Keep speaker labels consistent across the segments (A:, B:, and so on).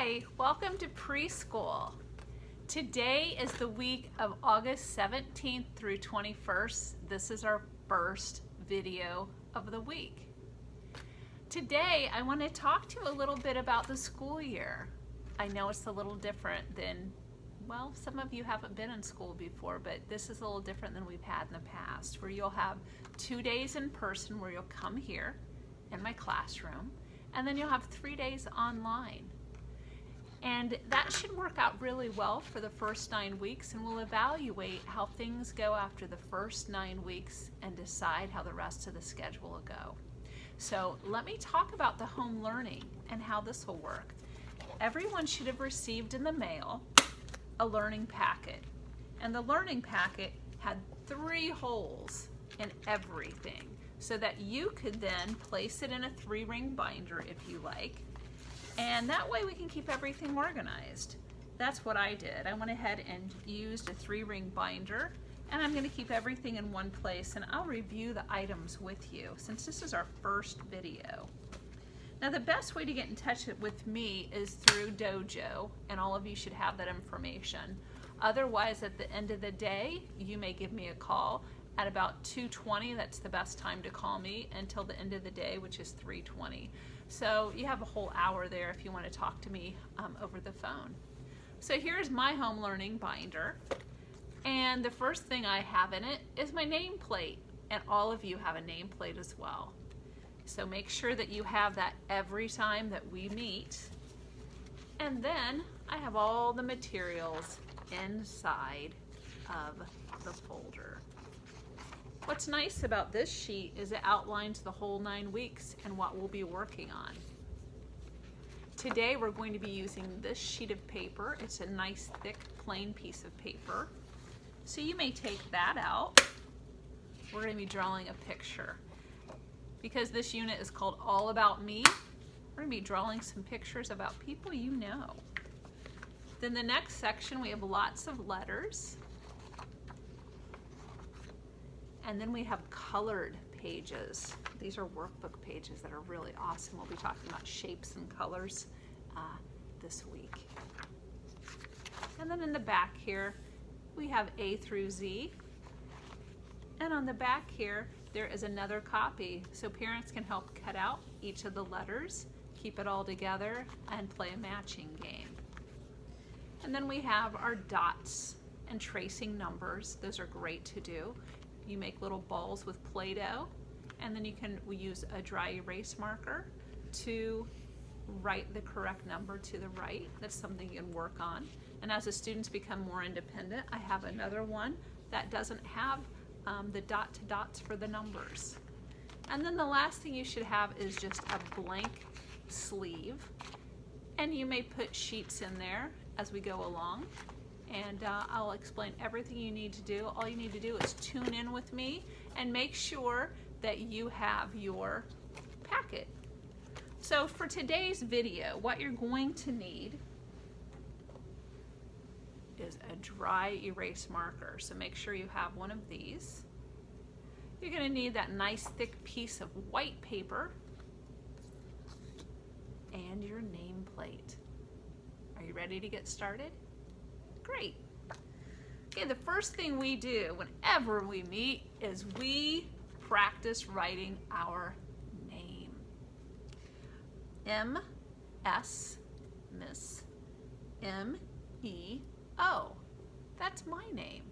A: Hi, welcome to preschool. Today is the week of August 17th through 21st. This is our first video of the week. Today I want to talk to you a little bit about the school year. I know it's a little different than, well, some of you haven't been in school before, but this is a little different than we've had in the past, where you'll have 2 days in person where you'll come here in my classroom, and then you'll have 3 days online. And that should work out really well for the first 9 weeks, and we'll evaluate how things go after the first 9 weeks and decide how the rest of the schedule will go. So let me talk about the home learning and how this will work. Everyone should have received in the mail a learning packet, and the learning packet had 3 holes in everything so that you could then place it in a 3-ring binder if you like. And that way we can keep everything organized. That's what I did. I went ahead and used a 3-ring binder, and I'm going to keep everything in one place, and I'll review the items with you since this is our first video. Now the best way to get in touch with me is through Dojo, and all of you should have that information. Otherwise, at the end of the day, you may give me a call at about 2:20. That's the best time to call me until the end of the day, which is 3:20. So you have a whole hour there if you want to talk to me over the phone. So here's my home learning binder, and the first thing I have in it is my nameplate, and all of you have a nameplate as well. So make sure that you have that every time that we meet. And then I have all the materials inside of the folder. What's nice about this sheet is it outlines the whole 9 weeks and what we'll be working on. Today we're going to be using this sheet of paper. It's a nice thick plain piece of paper. So you may take that out. We're going to be drawing a picture. Because this unit is called All About Me, we're going to be drawing some pictures about people you know. Then the next section we have lots of letters. And then we have colored pages. These are workbook pages that are really awesome. We'll be talking about shapes and colors this week. And then in the back here, we have A through Z. And on the back here, there is another copy, so parents can help cut out each of the letters, keep it all together, and play a matching game. And then we have our dots and tracing numbers. Those are great to do. You make little balls with Play-Doh, and then we use a dry erase marker to write the correct number to the right. That's something you can work on. And as the students become more independent, I have another one that doesn't have the dot to dots for the numbers. And then the last thing you should have is just a blank sleeve, and you may put sheets in there as we go along. And I'll explain everything you need to do. All you need to do is tune in with me and make sure that you have your packet. So for today's video, what you're going to need is a dry erase marker. So make sure you have one of these. You're going to need that nice thick piece of white paper and your nameplate. Are you ready to get started? Great. Okay, the first thing we do whenever we meet is we practice writing our name. M-S, Miss, M-E-O. That's my name.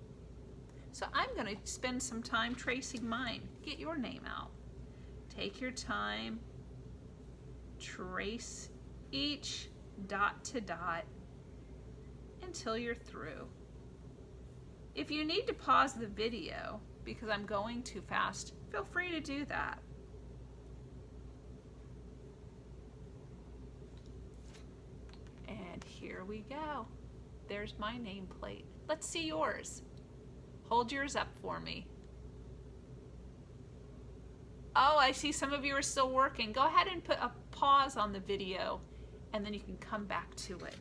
A: So I'm going to spend some time tracing mine. Get your name out. Take your time. Trace each dot to dot until you're through. If you need to pause the video because I'm going too fast, feel free to do that. And here we go. There's my nameplate. Let's see yours. Hold yours up for me. Oh, I see some of you are still working. Go ahead and put a pause on the video, and then you can come back to it.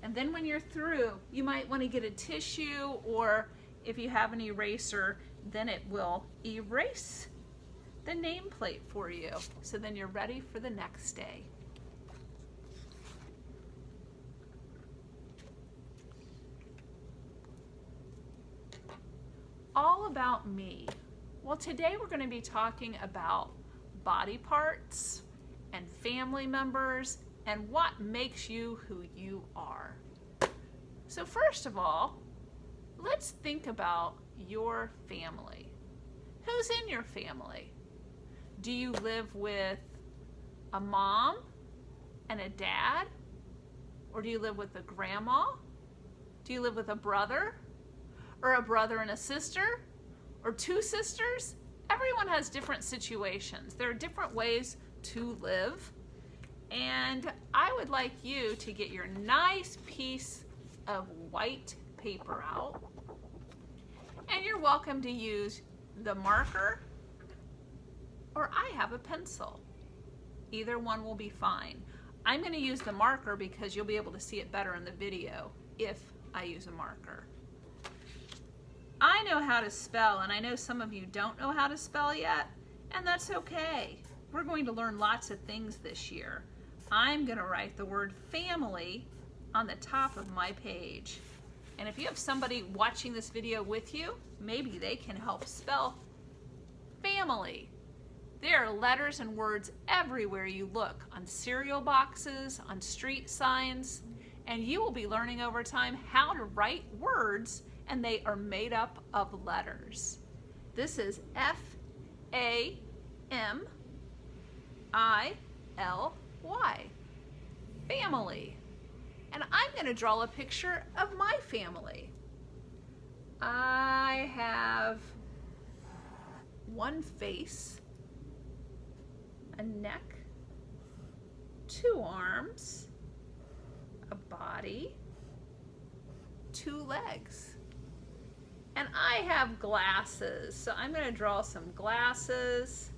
A: And then when you're through, you might want to get a tissue, or if you have an eraser, then it will erase the nameplate for you. So then you're ready for the next day. all about me. Well, today we're going to be talking about body parts and family members and what makes you who you are. So first of all, let's think about your family. Who's in your family? Do you live with a mom and a dad? Or do you live with a grandma? Do you live with a brother? Or a brother and a sister? Or two sisters? Everyone has different situations. There are different ways to live. And I would like you to get your nice piece of white paper out. And you're welcome to use the marker, or I have a pencil. Either one will be fine. I'm going to use the marker because you'll be able to see it better in the video if I use a marker. I know how to spell, and I know some of you don't know how to spell yet, and that's okay. We're going to learn lots of things this year. I'm going to write the word family on the top of my page. And if you have somebody watching this video with you, maybe they can help spell family. There are letters and words everywhere you look, on cereal boxes, on street signs, and you will be learning over time how to write words, and they are made up of letters. This is F-A-M-I-L-Y, family. And I'm going to draw a picture of my family. I have one face, a neck, two arms, a body, two legs. And I have glasses, so I'm going to draw some glasses.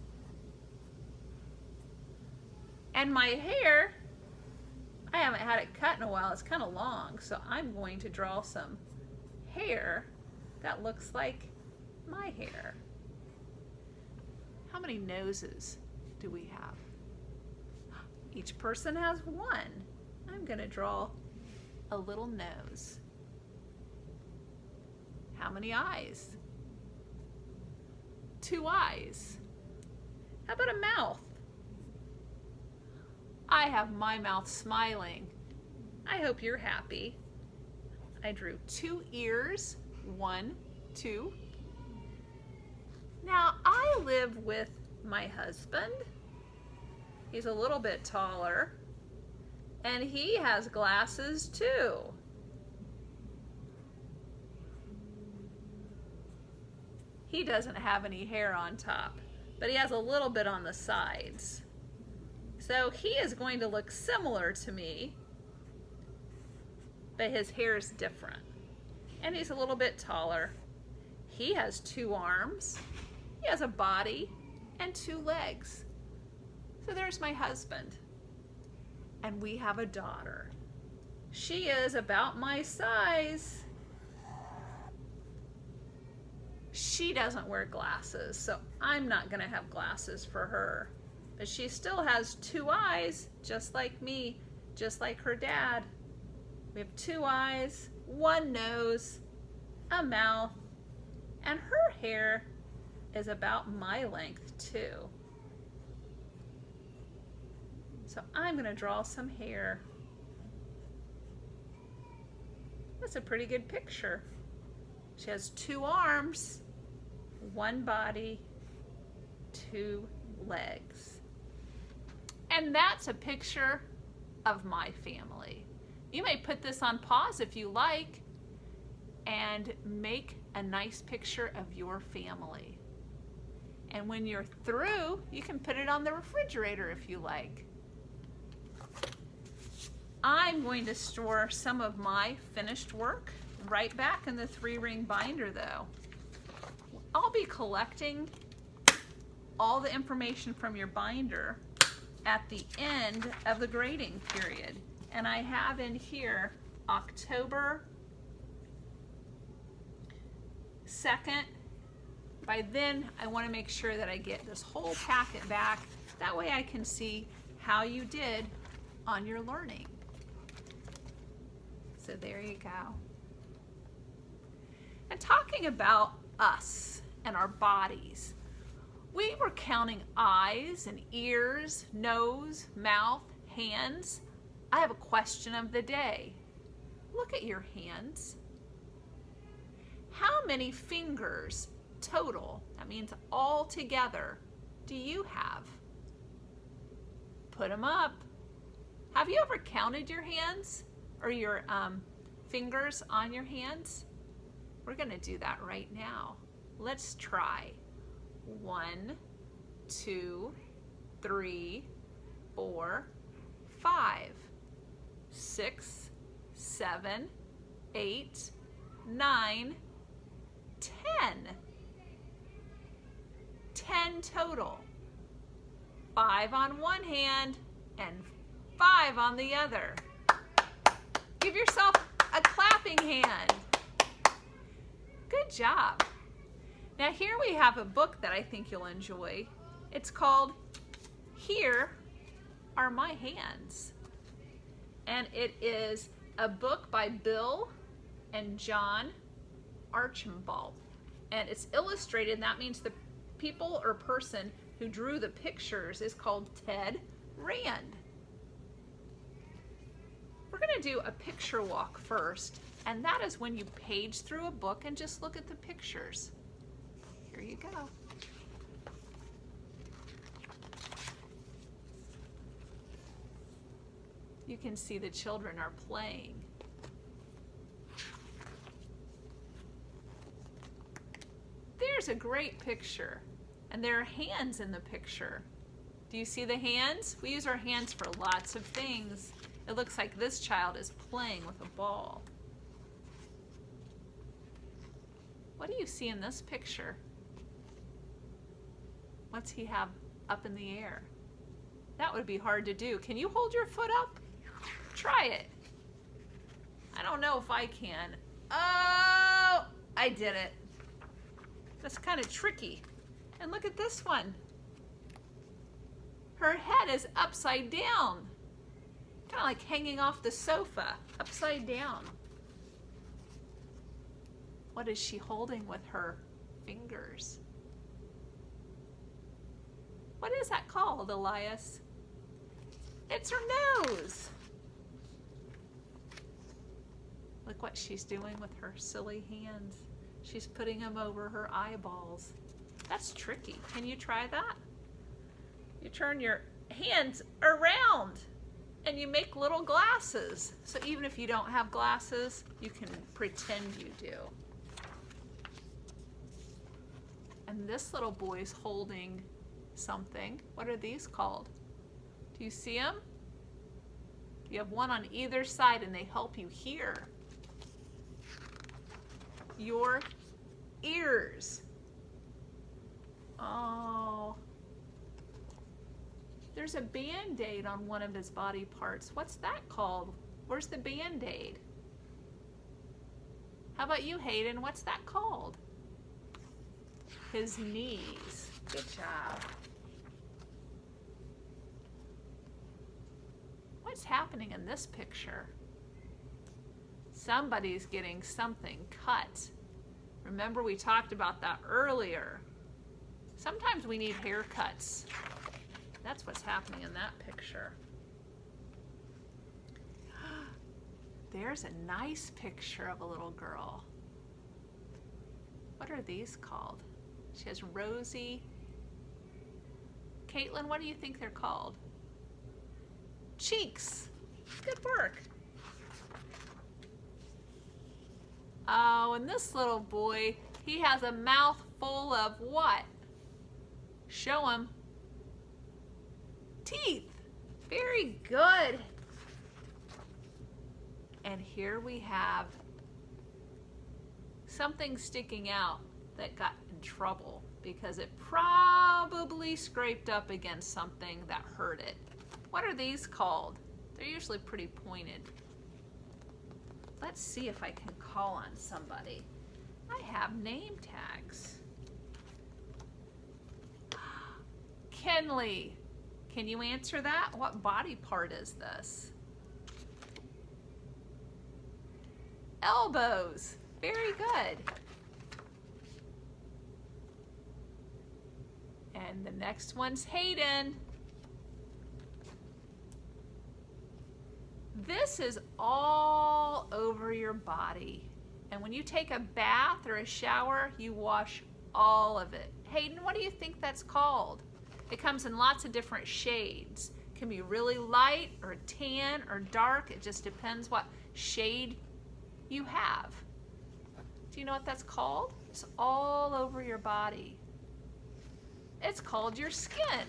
A: And my hair, I haven't had it cut in a while, it's kind of long, so I'm going to draw some hair that looks like my hair. How many noses do we have? Each person has one. I'm going to draw a little nose. How many eyes? Two eyes. How about a mouth? I have my mouth smiling. I hope you're happy. I drew two ears, 1, 2. Now I live with my husband. He's a little bit taller, and he has glasses too. He doesn't have any hair on top, but he has a little bit on the sides. So he is going to look similar to me, but his hair is different. And he's a little bit taller. He has two arms, he has a body, and two legs. So there's my husband. And we have a daughter. She is about my size. She doesn't wear glasses, so I'm not going to have glasses for her. But she still has two eyes, just like me, just like her dad. We have two eyes, one nose, a mouth, and her hair is about my length too. So I'm going to draw some hair. That's a pretty good picture. She has two arms, one body, two legs. And that's a picture of my family. You may put this on pause if you like and make a nice picture of your family. And when you're through, you can put it on the refrigerator if you like. I'm going to store some of my finished work right back in the 3-ring binder though. I'll be collecting all the information from your binder at the end of the grading period. And I have in here October 2nd. By then, I want to make sure that I get this whole packet back. That way I can see how you did on your learning. So there you go. And talking about us and our bodies. We were counting eyes and ears, nose, mouth, hands. I have a question of the day. Look at your hands. How many fingers total, that means all together, do you have? Put them up. Have you ever counted your hands or your fingers on your hands? We're going to do that right now. Let's try. 1, 2, 3, 4, 5, 6, 7, 8, 9, 10. 10 total. 5 on one hand and 5 on the other. Give yourself a clapping hand. Good job. Now here we have a book that I think you'll enjoy. It's called Here Are My Hands. And it is a book by Bill and John Archambault. And it's illustrated, and that means the people or person who drew the pictures is called Ted Rand. We're going to do a picture walk first, and that is when you page through a book and just look at the pictures. Here you go. You can see the children are playing. There's a great picture, and there are hands in the picture. Do you see the hands? We use our hands for lots of things. It looks like this child is playing with a ball. What do you see in this picture? What's he have up in the air? That would be hard to do. Can you hold your foot up? Try it. I don't know if I can. Oh, I did it. That's kind of tricky. And look at this one. Her head is upside down. Kind of like hanging off the sofa, upside down. What is she holding with her fingers? What is that called, Elias? It's her nose. Look what she's doing with her silly hands. She's putting them over her eyeballs. That's tricky. Can you try that? You turn your hands around and you make little glasses. So even if you don't have glasses, you can pretend you do. And this little boy's holding something. What are these called? Do you see them? You have one on either side and they help you hear. Your ears. Oh. There's a Band-Aid on one of his body parts. What's that called? Where's the Band-Aid? How about you, Hayden? What's that called? His knees. Good job. What's happening in this picture? Somebody's getting something cut. Remember, we talked about that earlier. Sometimes we need haircuts. That's what's happening in that picture. There's a nice picture of a little girl. What are these called? She has rosy. Caitlin, what do you think they're called? Cheeks. Good work. Oh, and this little boy, he has a mouth full of what? Show him. Teeth. Very good. And here we have something sticking out that got in trouble because it probably scraped up against something that hurt it. What are these called? They're usually pretty pointed. Let's see if I can call on somebody. I have name tags. Kenley, can you answer that? What body part is this? Elbows. Very good. And the next one's Hayden. This is all over your body. And when you take a bath or a shower, you wash all of it. Hayden, what do you think that's called? It comes in lots of different shades. It can be really light or tan or dark. It just depends what shade you have. Do you know what that's called? It's all over your body. It's called your skin.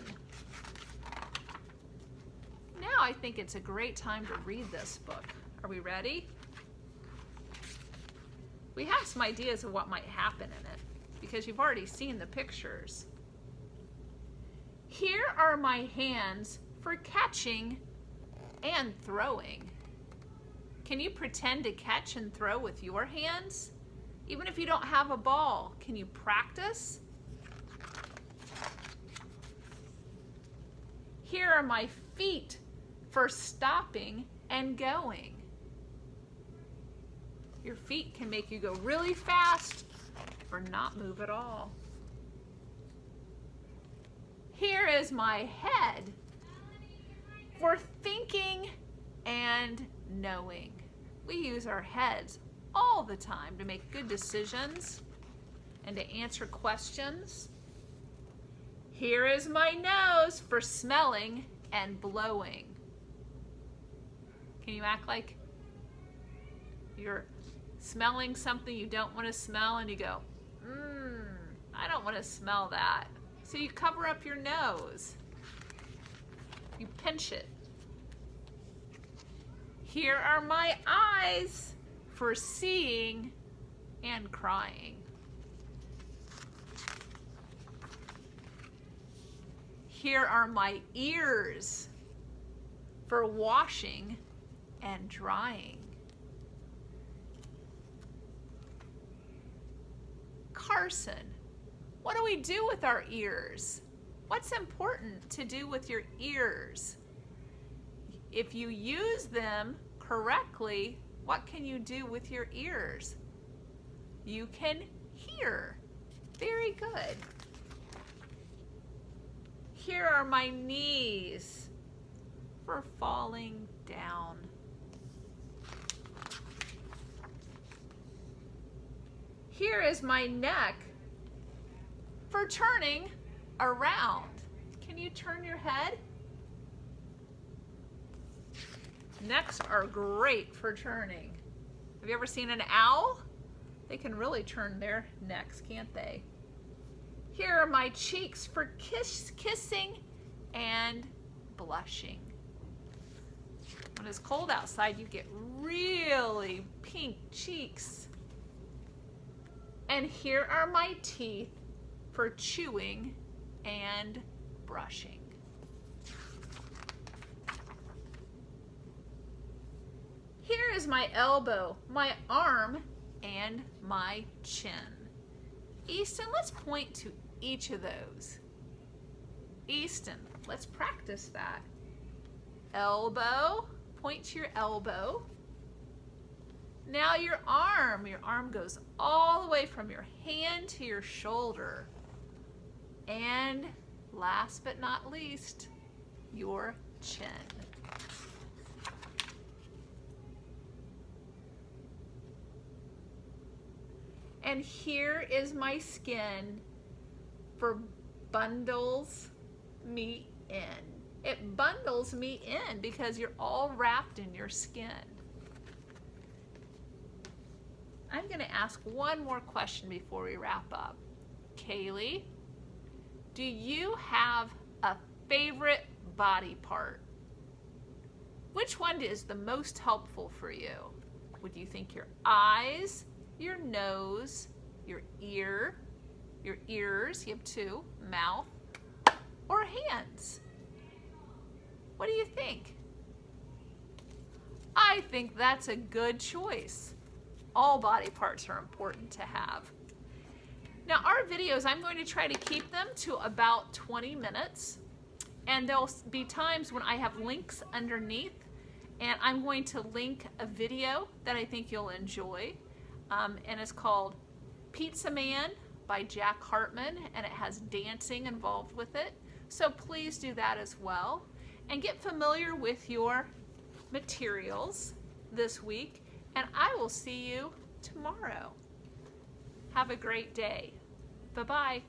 A: Now I think it's a great time to read this book. Are we ready? We have some ideas of what might happen in it because you've already seen the pictures. Here are my hands for catching and throwing. Can you pretend to catch and throw with your hands? Even if you don't have a ball, can you practice? Here are my feet for stopping and going. Your feet can make you go really fast or not move at all. Here is my head for thinking and knowing. We use our heads all the time to make good decisions and to answer questions. Here is my nose for smelling and blowing. Can you act like you're smelling something you don't want to smell and you go, I don't want to smell that. So you cover up your nose. You pinch it. Here are my eyes for seeing and crying. Here are my ears for washing and drying. Carson, what do we do with our ears? What's important to do with your ears? If you use them correctly, what can you do with your ears? You can hear. Very good. Here are my knees for falling down. Here is my neck for turning around. Can you turn your head? Necks are great for turning. Have you ever seen an owl? They can really turn their necks, can't they? Here are my cheeks for kissing and blushing. When it's cold outside, you get really pink cheeks. And here are my teeth for chewing and brushing. Here is my elbow, my arm, and my chin. Easton, let's point to each of those. Easton, let's practice that. Elbow, point to your elbow. Now your arm goes all the way from your hand to your shoulder. And last but not least, your chin. And here is my skin for bundles me in. It bundles me in because you're all wrapped in your skin. I'm going to ask one more question before we wrap up. Kaylee, do you have a favorite body part? Which one is the most helpful for you? Would you think your eyes, your nose, your ears, you have two, mouth, or hands? What do you think? I think that's a good choice. All body parts are important to have. Now our videos, I'm going to try to keep them to about 20 minutes. And there'll be times when I have links underneath. And I'm going to link a video that I think you'll enjoy. And it's called Pizza Man by Jack Hartmann, and it has dancing involved with it. So please do that as well. And get familiar with your materials this week, and I will see you tomorrow. Have a great day. Bye-bye.